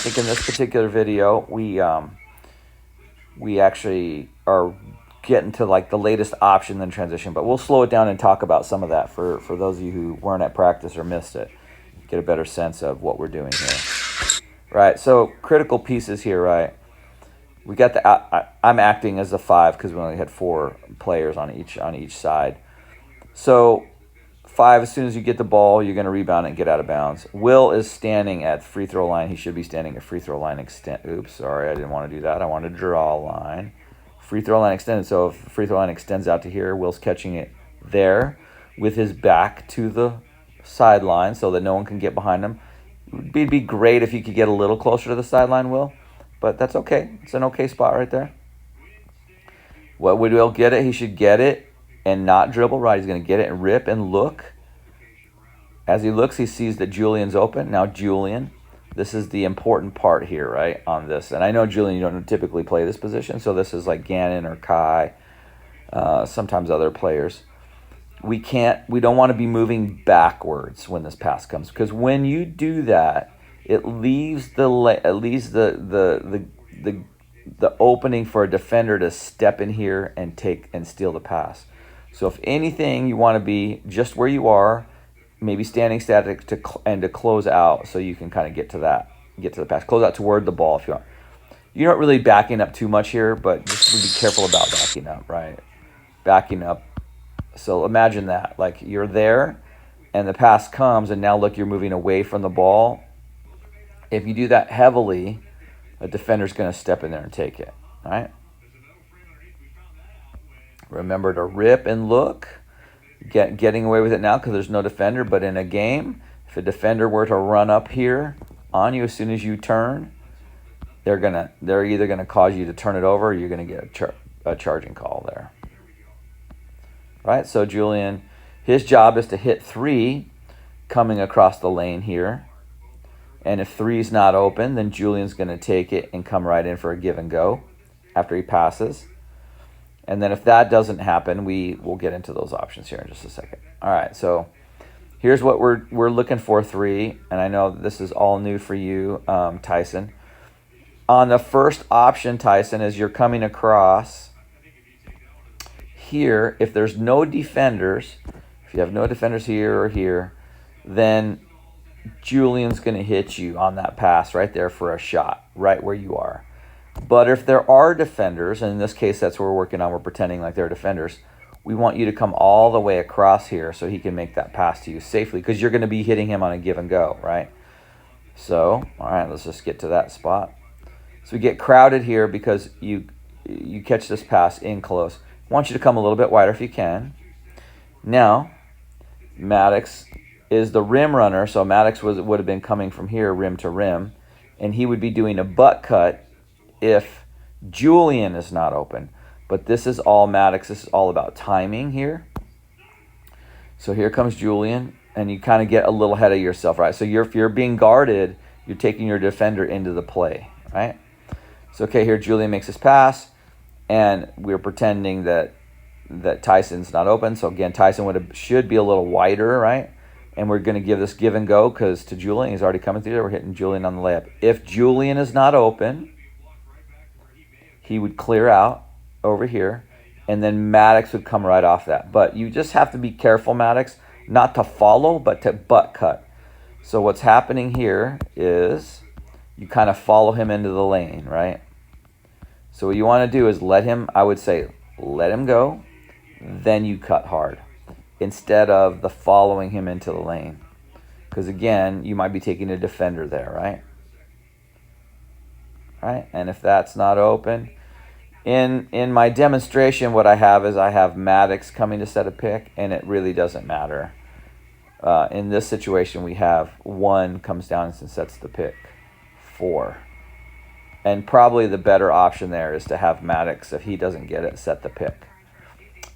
think in this particular video, we actually are getting to like the latest option in transition, but we'll slow it down and talk about some of that for those of you who weren't at practice or missed it. Get a better sense of what we're doing here. Right, so critical pieces here, right? We got the I'm acting as a 5 because we only had 4 players on each side. So 5, as soon as you get the ball, you're going to rebound and get out of bounds. Will is standing at free throw line. He should be standing at free throw line extent. Oops, sorry, I didn't want to do that. I wanted to draw a line. Free throw line extended. So if free throw line extends out to here, Will's catching it there with his back to the sideline so that no one can get behind him. It'd be great if you could get a little closer to the sideline, Will, but that's okay. It's an okay spot right there. What would Will get it? He should get it and not dribble, right? He's going to get it and rip and look. As he looks, he sees that Julian's open. Now Julian, this is the important part here, right, on this. And I know, Julian, you don't typically play this position, so this is like Gannon or Kai, sometimes other players. We don't want to be moving backwards when this pass comes, because when you do that, it leaves the opening for a defender to step in here and take and steal the pass. So if anything, you want to be just where you are, maybe standing static to close out, so you can kind of get to the pass, close out toward the ball if you want. You're not really backing up too much here, but just be careful about backing up, right? Backing up. So imagine that, like you're there and the pass comes and now look, you're moving away from the ball. If you do that heavily, a defender's going to step in there and take it, right? Remember to rip and look. Getting away with it now because there's no defender, but in a game, if a defender were to run up here on you as soon as you turn, they're either going to cause you to turn it over or you're going to get a charging call there. Right, so Julian, his job is to hit 3 coming across the lane here. And if 3's not open, then Julian's going to take it and come right in for a give and go after he passes. And then if that doesn't happen, we'll get into those options here in just a second. All right, so here's what we're looking for, 3. And I know this is all new for you, Tyson. On the first option, Tyson, as you're coming across here, if there's no defenders, if you have no defenders here or here, then Julian's going to hit you on that pass right there for a shot, right where you are. But if there are defenders, and in this case that's what we're working on, we're pretending like they're defenders, we want you to come all the way across here so he can make that pass to you safely, because you're going to be hitting him on a give and go, right? So, all right, let's just get to that spot. So we get crowded here because you catch this pass in close. I want you to come a little bit wider if you can. Now, Maddox is the rim runner, so Maddox would have been coming from here, rim to rim, and he would be doing a butt cut if Julian is not open. But this is all Maddox. This is all about timing here. So here comes Julian, and you kind of get a little ahead of yourself, right? So if you're being guarded, you're taking your defender into the play, right? So, okay, here Julian makes his pass, and we're pretending that Tyson's not open. So again, Tyson should be a little wider, right? And we're going to give this give and go because to Julian, he's already coming through there. We're hitting Julian on the layup. If Julian is not open, he would clear out over here, and then Maddox would come right off that. But you just have to be careful, Maddox, not to follow, but to butt cut. So what's happening here is you kind of follow him into the lane, right? So what you want to do is let him go, then you cut hard instead of the following him into the lane. Because again, you might be taking a defender there, right? Right? And if that's not open, in my demonstration, what I have Maddox coming to set a pick, and it really doesn't matter. In this situation, we have 1 comes down and sets the pick, 4. And probably the better option there is to have Maddox, if he doesn't get it, set the pick.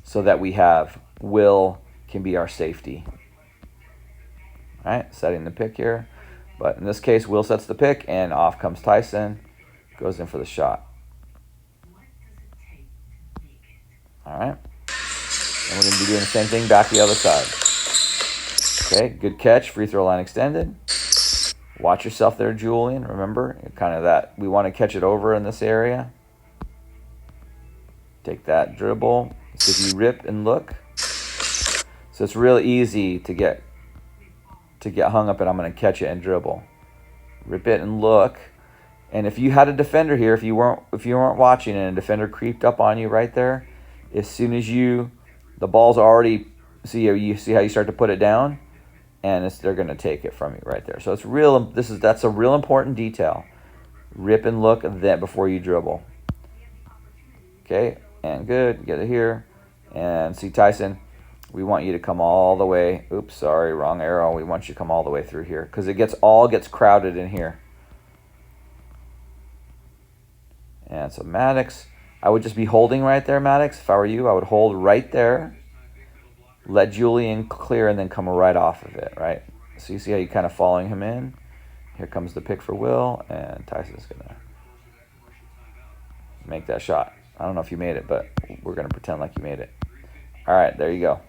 So that we have Will can be our safety. All right, setting the pick here. But in this case, Will sets the pick, and off comes Tyson. Goes in for the shot. All right. And we're going to be doing the same thing back the other side. Okay, good catch. Free throw line extended. Watch yourself there, Julian. Remember, kind of that. We want to catch it over in this area. Take that dribble. So if you rip and look. So it's real easy to get hung up, and I'm going to catch it and dribble. Rip it and look. And if you had a defender here, if you weren't watching and a defender creeped up on you right there, as soon as the ball's already, you see how you start to put it down, and they're going to take it from you right there. So it's real. That's a real important detail. Rip and look then before you dribble. Okay, and good. Get it here, and see, Tyson, we want you to come all the way. Oops, sorry, wrong arrow. We want you to come all the way through here because it gets crowded in here. And so Maddox, I would just be holding right there, Maddox. If I were you, I would hold right there. Let Julian clear and then come right off of it, right? So you see how you're kind of following him in? Here comes the pick for Will, and Tyson's going to make that shot. I don't know if you made it, but we're going to pretend like you made it. All right, there you go.